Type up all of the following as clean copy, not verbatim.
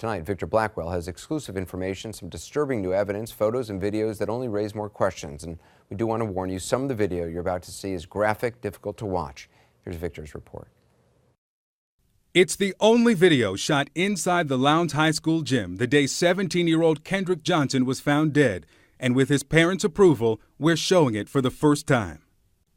Tonight, Victor Blackwell has exclusive information, some disturbing new evidence, photos and videos that only raise more questions. And we do want to warn you, some of the video you're about to see is graphic, difficult to watch. Here's Victor's report. It's the only video shot inside the Lowndes High School gym the day 17-year-old Kendrick Johnson was found dead. And with his parents' approval, we're showing it for the first time.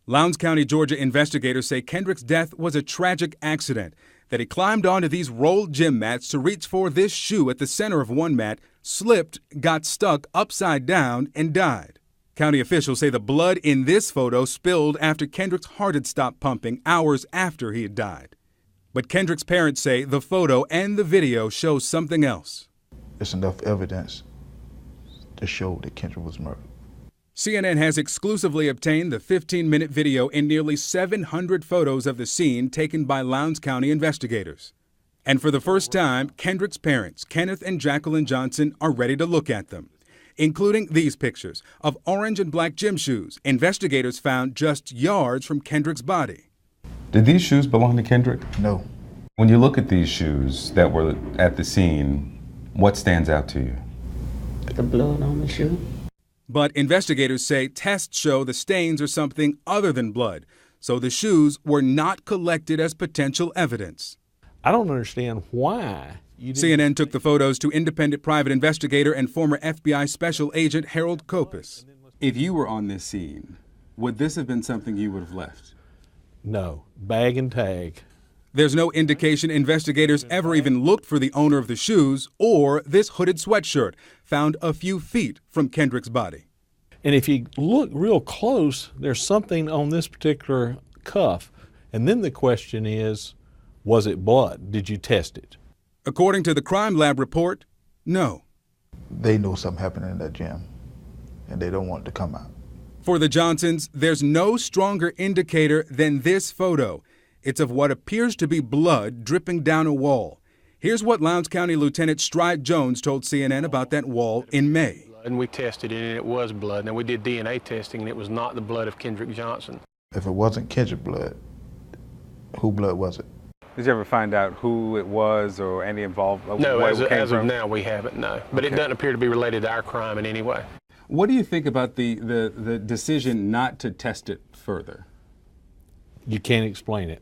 Lowndes County, Georgia investigators say Kendrick's death was a tragic accident, that he climbed onto these rolled gym mats to reach for this shoe at the center of one mat, slipped, got stuck upside down, and died. County officials say the blood in this photo spilled after Kendrick's heart had stopped pumping hours after he had died. But Kendrick's parents say the photo and the video show something else. It's enough evidence to show that Kendrick was murdered. CNN has exclusively obtained the 15-minute video and nearly 700 photos of the scene taken by Lowndes County investigators. And for the first time, Kendrick's parents, Kenneth and Jacqueline Johnson, are ready to look at them, including these pictures of orange and black gym shoes investigators found just yards from Kendrick's body. Did these shoes belong to Kendrick? No. When you look at these shoes that were at the scene, what stands out to you? The blood on the shoe. But investigators say tests show the stains are something other than blood, so the shoes were not collected as potential evidence. I don't understand why. CNN took the photos to independent private investigator and former FBI Special Agent Harold Kopis. If you were on this scene, would this have been something you would have left? No. Bag and tag. There's no indication investigators ever even looked for the owner of the shoes or this hooded sweatshirt found a few feet from Kendrick's body. And if you look real close, there's something on this particular cuff. And then the question is, was it blood? Did you test it? According to the crime lab report, no. They know something happened in that gym, and they don't want it to come out. For the Johnsons, there's no stronger indicator than this photo. It's of what appears to be blood dripping down a wall. Here's what Lowndes County Lieutenant Stride Jones told CNN about that wall in May. And we tested it, and it was blood. And we did DNA testing, and it was not the blood of Kendrick Johnson. If it wasn't Kendrick blood, who blood was it? Did you ever find out who it was or any involved? No, as of now we haven't, no. But okay. It doesn't appear to be related to our crime in any way. What do you think about the decision not to test it further? You can't explain it.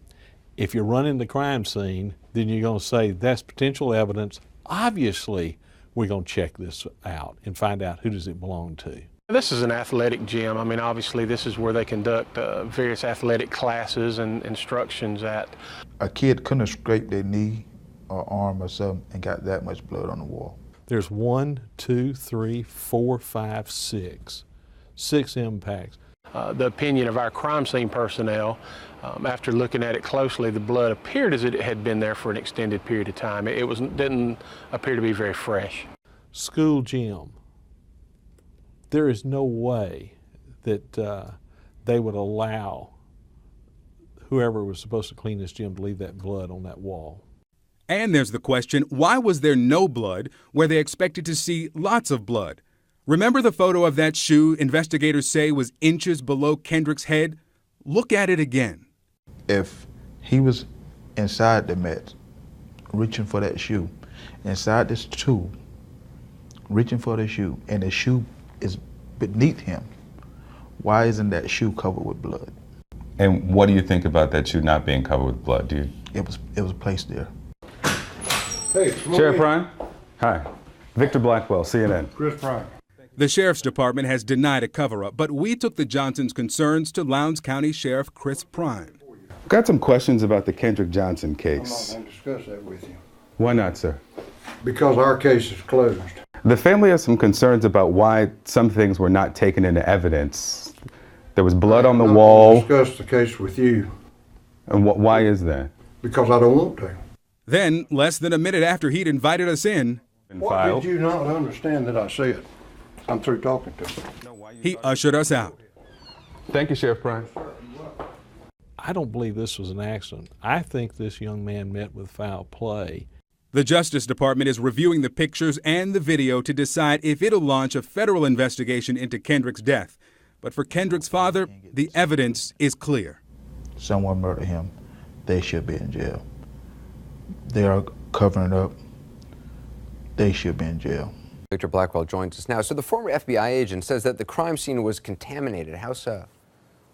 If you're running the crime scene, then you're going to say that's potential evidence. Obviously, we're going to check this out and find out who does it belong to. This is an athletic gym. I mean, obviously, this is where they conduct various athletic classes and instructions at. A kid couldn't have scraped their knee or arm or something and got that much blood on the wall. There's 1, 2, 3, 4, 5, 6. 6 impacts. The opinion of our crime scene personnel, after looking at it closely, the blood appeared as if it had been there for an extended period of time. It didn't appear to be very fresh. School gym. There is no way that they would allow whoever was supposed to clean this gym to leave that blood on that wall. And there's the question, why was there no blood where they expected to see lots of blood? Remember the photo of that shoe investigators say was inches below Kendrick's head? Look at it again. If he was inside the mat, reaching for that shoe, inside this tube, reaching for the shoe, and the shoe is beneath him, why isn't that shoe covered with blood? And what do you think about that shoe not being covered with blood? Do you? It was placed there. Hey, Sheriff Ryan. Hi. Victor Blackwell, CNN. Chris Prime. The Sheriff's Department has denied a cover-up, but we took the Johnsons' concerns to Lowndes County Sheriff Chris Prime. Got some questions about the Kendrick Johnson case. I'm not going to discuss that with you. Why not, sir? Because our case is closed. The family has some concerns about why some things were not taken into evidence. There was blood on the wall. I'm not going to discuss the case with you. And why is that? Because I don't want to. Then, less than a minute after he'd invited us in, what did you not understand that I said? I'm through talking to him. He ushered us out. Thank you, Sheriff Prime. I don't believe this was an accident. I think this young man met with foul play. The Justice Department is reviewing the pictures and the video to decide if it'll launch a federal investigation into Kendrick's death. But for Kendrick's father, the evidence is clear. Someone murdered him. They should be in jail. They are covering up they should be in jail. Victor Blackwell joins us now. So the former FBI agent says that the crime scene was contaminated. How so?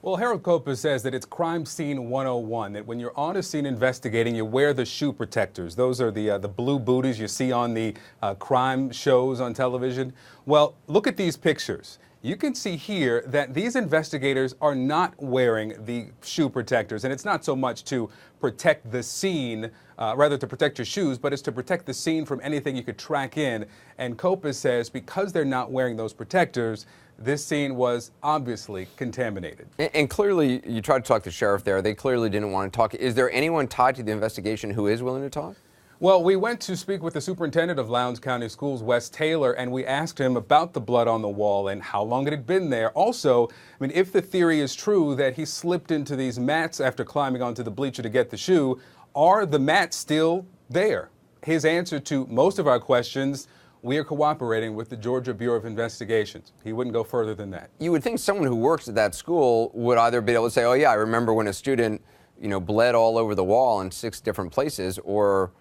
Well, Harold Copa says that it's crime scene 101, that when you're on a scene investigating, you wear the shoe protectors. Those are the blue booties you see on the crime shows on television. Well, look at these pictures. You can see here that these investigators are not wearing the shoe protectors, and it's not so much to protect the scene, rather to protect your shoes, but it's to protect the scene from anything you could track in. And Copa says because they're not wearing those protectors, this scene was obviously contaminated. And clearly, you tried to talk to the sheriff there. They clearly didn't want to talk. Is there anyone tied to the investigation who is willing to talk? Well, we went to speak with the superintendent of Lowndes County Schools, Wes Taylor, and we asked him about the blood on the wall and how long it had been there. Also, I mean, if the theory is true that he slipped into these mats after climbing onto the bleacher to get the shoe, are the mats still there? His answer to most of our questions: we are cooperating with the Georgia Bureau of Investigations. He wouldn't go further than that. You would think someone who works at that school would either be able to say, oh yeah, I remember when a student, bled all over the wall in 6 different places, or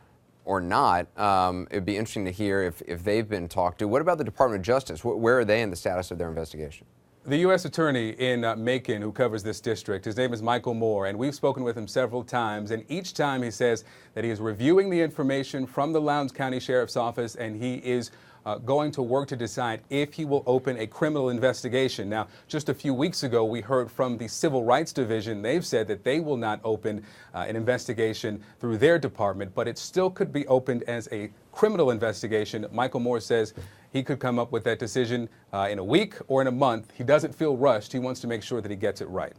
not. It'd be interesting to hear if they've been talked to. What about the Department of Justice? Where are they in the status of their investigation? The U.S. Attorney in Macon, who covers this district, his name is Michael Moore, and we've spoken with him several times, and each time he says that he is reviewing the information from the Lowndes County Sheriff's Office, and he is going to work to decide if he will open a criminal investigation. Now, just a few weeks ago, we heard from the Civil Rights Division. They've said that they will not open an investigation through their department, but it still could be opened as a criminal investigation. Michael Moore says he could come up with that decision in a week or in a month. He doesn't feel rushed. He wants to make sure that he gets it right.